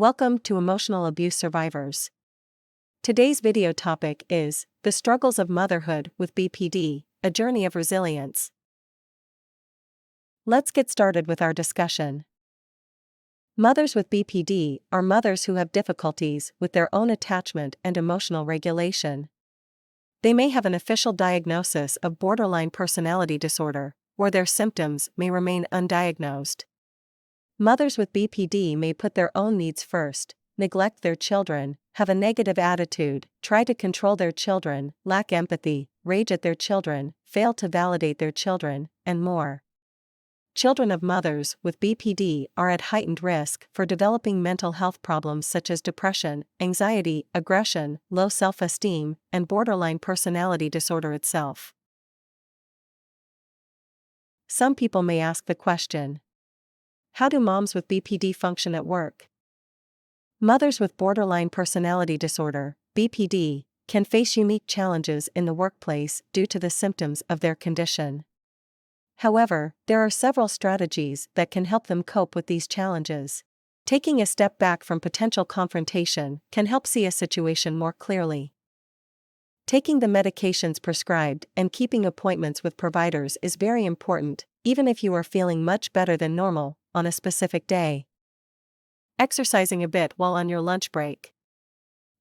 Welcome to Emotional Abuse Survivors. Today's video topic is The Struggles of Motherhood with BPD, a Journey of Resilience. Let's get started with our discussion. Mothers with BPD are mothers who have difficulties with their own attachment and emotional regulation. They may have an official diagnosis of borderline personality disorder, or their symptoms may remain undiagnosed. Mothers with BPD may put their own needs first, neglect their children, have a negative attitude, try to control their children, lack empathy, rage at their children, fail to validate their children, and more. Children of mothers with BPD are at heightened risk for developing mental health problems such as depression, anxiety, aggression, low self-esteem, and borderline personality disorder itself. Some people may ask the question, how do moms with BPD function at work? Mothers with borderline personality disorder, BPD, can face unique challenges in the workplace due to the symptoms of their condition. However, there are several strategies that can help them cope with these challenges. Taking a step back from potential confrontation can help see a situation more clearly. Taking the medications prescribed and keeping appointments with providers is very important, even if you are feeling much better than normal on a specific day. Exercising a bit while on your lunch break.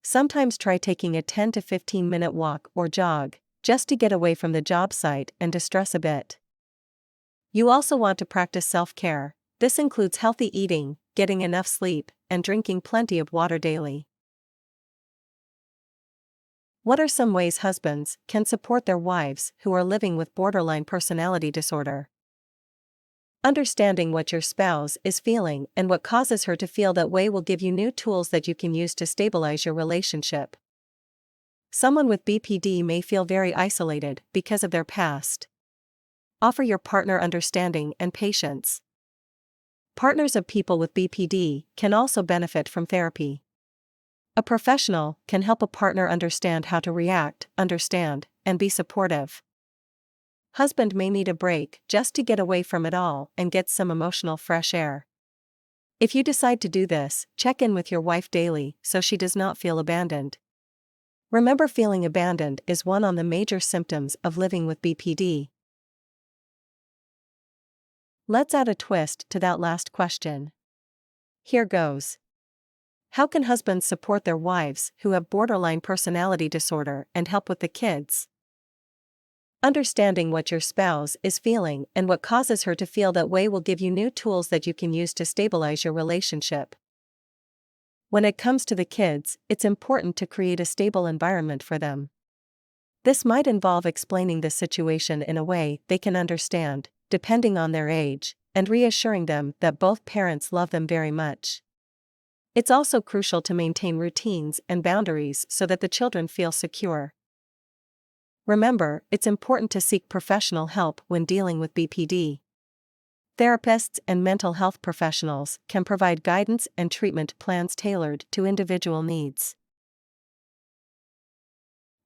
Sometimes try taking a 10 to 15 minute walk or jog, just to get away from the job site and distress a bit. You also want to practice self-care. This includes healthy eating, getting enough sleep, and drinking plenty of water daily. What are some ways husbands can support their wives who are living with borderline personality disorder? Understanding what your spouse is feeling and what causes her to feel that way will give you new tools that you can use to stabilize your relationship. Someone with BPD may feel very isolated because of their past. Offer your partner understanding and patience. Partners of people with BPD can also benefit from therapy. A professional can help a partner understand how to react, understand, and be supportive. Husband may need a break just to get away from it all and get some emotional fresh air. If you decide to do this, check in with your wife daily so she does not feel abandoned. Remember, feeling abandoned is one of the major symptoms of living with BPD. Let's add a twist to that last question. Here goes. How can husbands support their wives who have borderline personality disorder and help with the kids? Understanding what your spouse is feeling and what causes her to feel that way will give you new tools that you can use to stabilize your relationship. When it comes to the kids, it's important to create a stable environment for them. This might involve explaining the situation in a way they can understand, depending on their age, and reassuring them that both parents love them very much. It's also crucial to maintain routines and boundaries so that the children feel secure. Remember, it's important to seek professional help when dealing with BPD. Therapists and mental health professionals can provide guidance and treatment plans tailored to individual needs.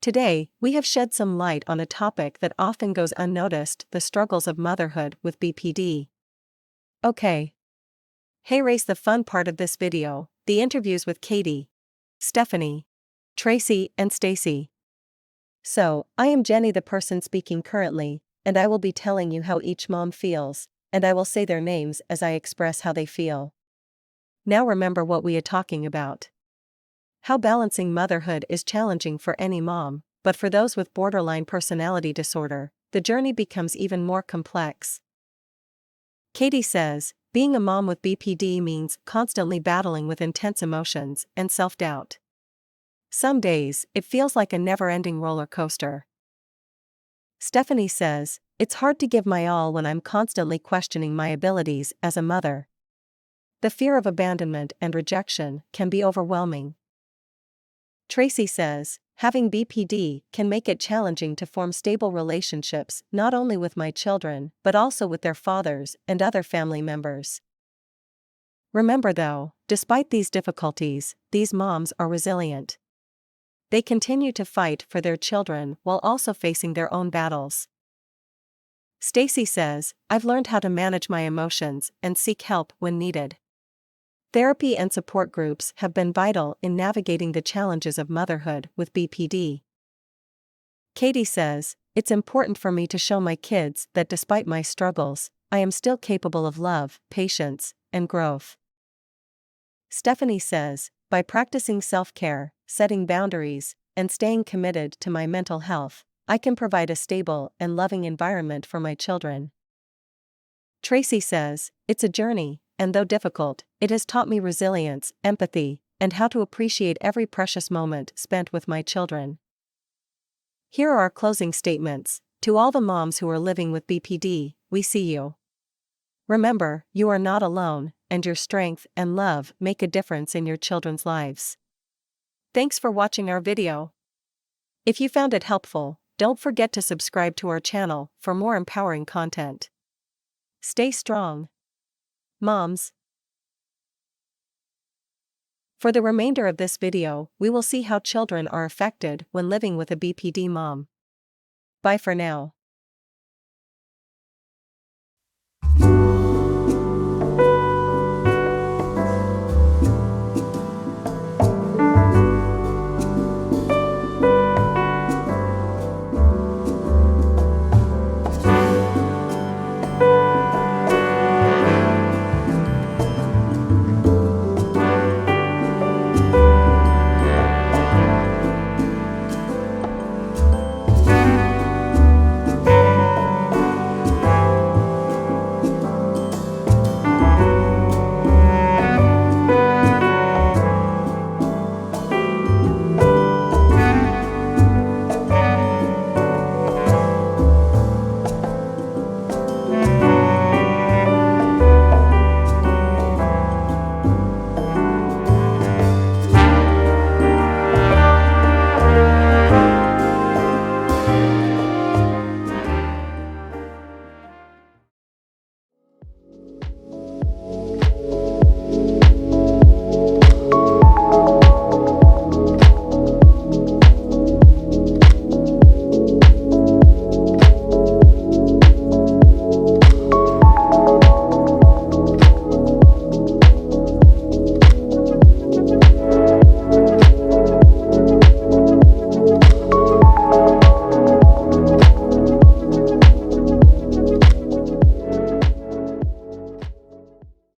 Today, we have shed some light on a topic that often goes unnoticed: the struggles of motherhood with BPD. Okay. Hey, race the fun part of this video, the interviews with Katie, Stephanie, Tracy, and Stacy. So, I am Jenny, the person speaking currently, and I will be telling you how each mom feels, and I will say their names as I express how they feel. Now remember what we are talking about. How balancing motherhood is challenging for any mom, but for those with borderline personality disorder, the journey becomes even more complex. Katie says, being a mom with BPD means constantly battling with intense emotions and self-doubt. Some days, it feels like a never-ending roller coaster. Stephanie says, it's hard to give my all when I'm constantly questioning my abilities as a mother. The fear of abandonment and rejection can be overwhelming. Tracy says, having BPD can make it challenging to form stable relationships not only with my children but also with their fathers and other family members. Remember though, despite these difficulties, these moms are resilient. They continue to fight for their children while also facing their own battles. Stacy says, I've learned how to manage my emotions and seek help when needed. Therapy and support groups have been vital in navigating the challenges of motherhood with BPD. Katie says, "It's important for me to show my kids that despite my struggles, I am still capable of love, patience, and growth." Stephanie says, "By practicing self-care, setting boundaries, and staying committed to my mental health, I can provide a stable and loving environment for my children." Tracy says, "It's a journey, and though difficult, it has taught me resilience, empathy, and how to appreciate every precious moment spent with my children." Here are our closing statements. To all the moms who are living with BPD, we see you. Remember, you are not alone, and your strength and love make a difference in your children's lives. Thanks for watching our video. If you found it helpful, don't forget to subscribe to our channel for more empowering content. Stay strong, moms. For the remainder of this video, we will see how children are affected when living with a BPD mom. Bye for now.